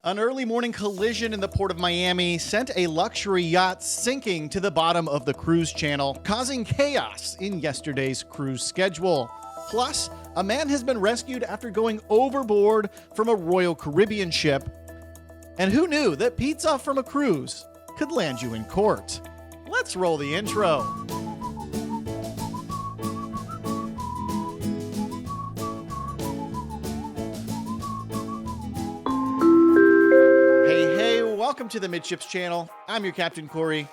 An early morning collision in the port of Miami sent a luxury yacht sinking to the bottom of the cruise channel, causing chaos in yesterday's cruise schedule. Plus, a man has been rescued after going overboard from a Royal Caribbean ship. And who knew that pizza from a cruise could land you in court? Let's roll the intro. Welcome to the Midships channel. I'm your Captain Corey.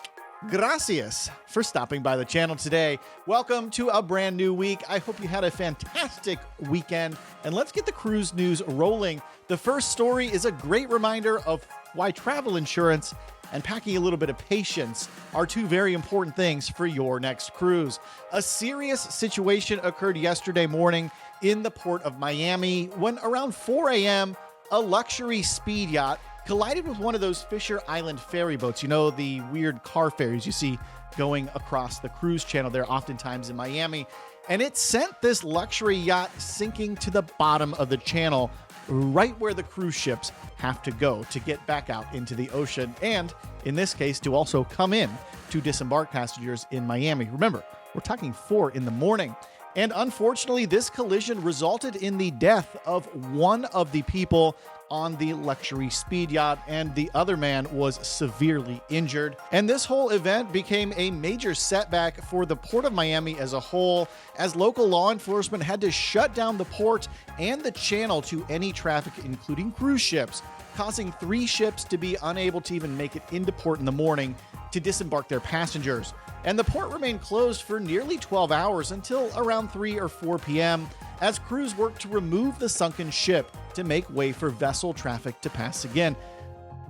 Gracias for stopping by the channel today. Welcome to a brand new week. I hope you had a fantastic weekend, and let's get the cruise news rolling. The first story is a great reminder of why travel insurance and packing a little bit of patience are two very important things for your next cruise. A serious situation occurred yesterday morning in the port of Miami when around 4 a.m., a luxury speed yacht collided with one of those Fisher Island ferry boats. You know, the weird car ferries you see going across the cruise channel there oftentimes in Miami. And it sent this luxury yacht sinking to the bottom of the channel, right where the cruise ships have to go to get back out into the ocean. And in this case, to also come in to disembark passengers in Miami. Remember, we're talking 4 a.m. And unfortunately, this collision resulted in the death of one of the people on the luxury speed yacht, and the other man was severely injured. And this whole event became a major setback for the Port of Miami as a whole, as local law enforcement had to shut down the port and the channel to any traffic, including cruise ships, causing 3 ships to be unable to even make it into port in the morning to disembark their passengers. And the port remained closed for nearly 12 hours until around 3 or 4 p.m. as crews worked to remove the sunken ship to make way for vessel traffic to pass again.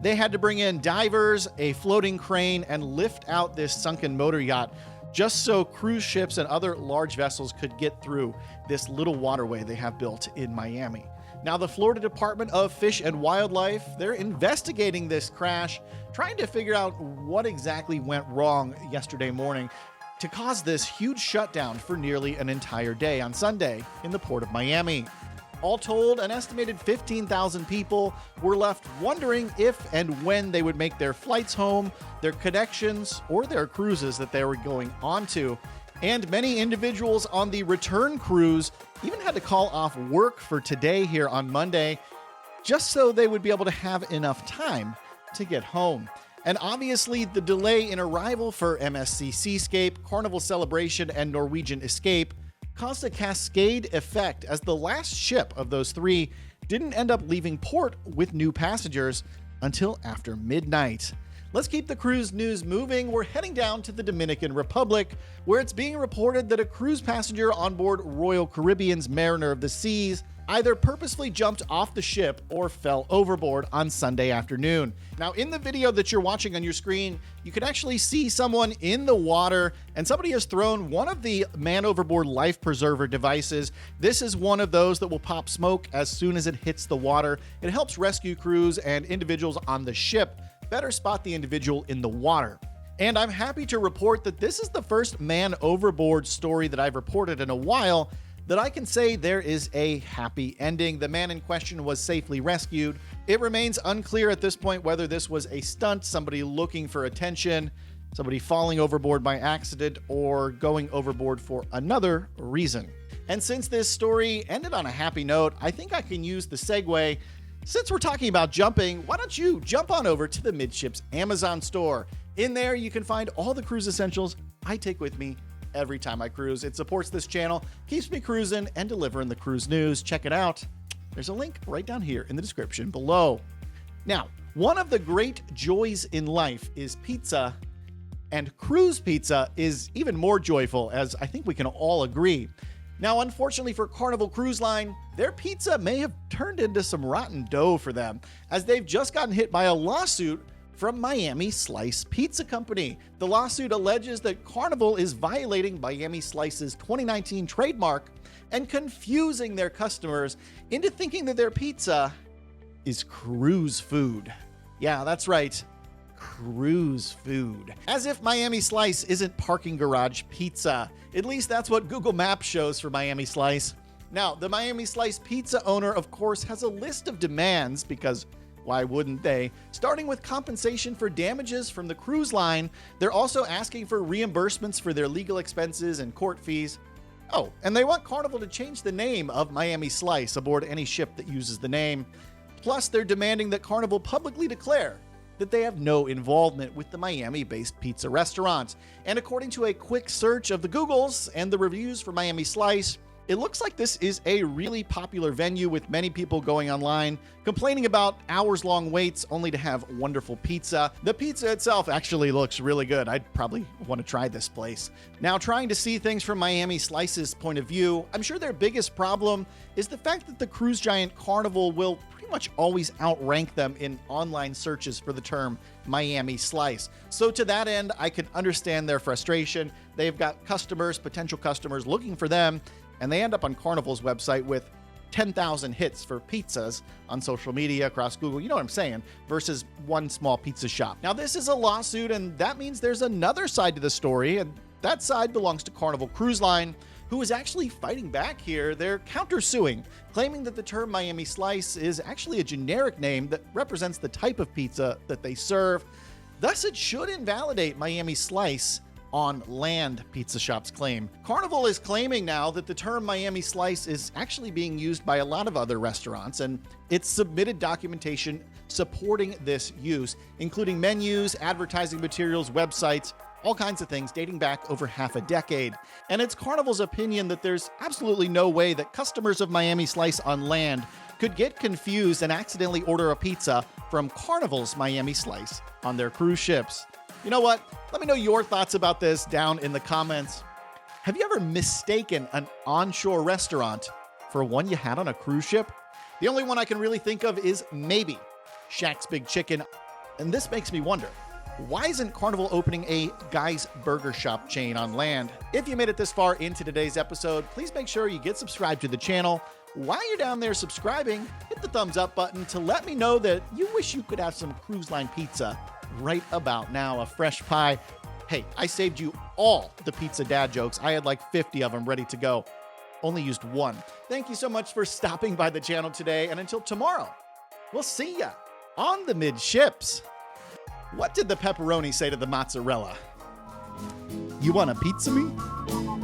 They had to bring in divers, a floating crane, and lift out this sunken motor yacht just so cruise ships and other large vessels could get through this little waterway they have built in Miami. Now, the Florida Department of Fish and Wildlife, they're investigating this crash, trying to figure out what exactly went wrong yesterday morning to cause this huge shutdown for nearly an entire day on Sunday in the Port of Miami. All told, an estimated 15,000 people were left wondering if and when they would make their flights home, their connections, or their cruises that they were going on to. And many individuals on the return cruise even had to call off work for today here on Monday, just so they would be able to have enough time to get home. And obviously, the delay in arrival for MSC Seascape, Carnival Celebration, and Norwegian Escape caused a cascade effect as the last ship of those 3 didn't end up leaving port with new passengers until after midnight. Let's keep the cruise news moving. We're heading down to the Dominican Republic, where it's being reported that a cruise passenger on board Royal Caribbean's Mariner of the Seas either purposefully jumped off the ship or fell overboard on Sunday afternoon. Now, in the video that you're watching on your screen, you can actually see someone in the water, and somebody has thrown one of the man overboard life preserver devices. This is one of those that will pop smoke as soon as it hits the water. It helps rescue crews and individuals on the ship better spot the individual in the water. And I'm happy to report that this is the first man overboard story that I've reported in a while that I can say there is a happy ending. The man in question was safely rescued. It remains unclear at this point whether this was a stunt, somebody looking for attention, somebody falling overboard by accident, or going overboard for another reason. And since this story ended on a happy note, I think I can use the segue. Since we're talking about jumping, why don't you jump on over to the Midships Amazon store? In there, you can find all the cruise essentials I take with me every time I cruise. It supports this channel, keeps me cruising, and delivering the cruise news. Check it out. There's a link right down here in the description below. Now, one of the great joys in life is pizza, and cruise pizza is even more joyful, as I think we can all agree. Now, unfortunately for Carnival Cruise Line, their pizza may have turned into some rotten dough for them, as they've just gotten hit by a lawsuit from Miami Slice Pizza Company. The lawsuit alleges that Carnival is violating Miami Slice's 2019 trademark and confusing their customers into thinking that their pizza is cruise food. Yeah, that's right. Cruise food. As if Miami Slice isn't parking garage pizza. At least that's what Google Maps shows for Miami Slice. Now, the Miami Slice pizza owner, of course, has a list of demands because, Why wouldn't they? Starting with compensation for damages from the cruise line, they're also asking for reimbursements for their legal expenses and court fees. Oh, and they want Carnival to change the name of Miami Slice aboard any ship that uses the name. Plus, they're demanding that Carnival publicly declare that they have no involvement with the Miami-based pizza restaurant. And according to a quick search of the Googles and the reviews for Miami Slice, it looks like this is a really popular venue with many people going online complaining about hours-long waits only to have wonderful pizza. The pizza itself actually looks really good. I'd probably want to try this place. Now, trying to see things from Miami Slice's point of view, I'm sure their biggest problem is the fact that the cruise giant Carnival will pretty much always outrank them in online searches for the term Miami Slice. So to that end, I can understand their frustration. They've got customers, potential customers looking for them, and they end up on Carnival's website with 10,000 hits for pizzas on social media, across Google, you know what I'm saying, versus one small pizza shop. Now, this is a lawsuit, and that means there's another side to the story, and that side belongs to Carnival Cruise Line, who is actually fighting back here. They're countersuing, claiming that the term Miami Slice is actually a generic name that represents the type of pizza that they serve. Thus, it should invalidate Miami Slice on land, pizza shops claim. Carnival is claiming now that the term Miami Slice is actually being used by a lot of other restaurants, and it's submitted documentation supporting this use, including menus, advertising materials, websites, all kinds of things dating back over half a decade. And it's Carnival's opinion that there's absolutely no way that customers of Miami Slice on land could get confused and accidentally order a pizza from Carnival's Miami Slice on their cruise ships. You know what? Let me know your thoughts about this down in the comments. Have you ever mistaken an onshore restaurant for one you had on a cruise ship? The only one I can really think of is maybe Shaq's Big Chicken. And this makes me wonder, why isn't Carnival opening a Guy's Burger Shop chain on land? If you made it this far into today's episode, please make sure you get subscribed to the channel. While you're down there subscribing, hit the thumbs up button to let me know that you wish you could have some cruise line pizza right about now, a fresh pie. Hey, I saved you all the pizza dad jokes. I had like 50 of them ready to go. Only used one. Thank you so much for stopping by the channel today, and until tomorrow, we'll see ya on the Midships. What did the pepperoni say to the mozzarella? You want a pizza me?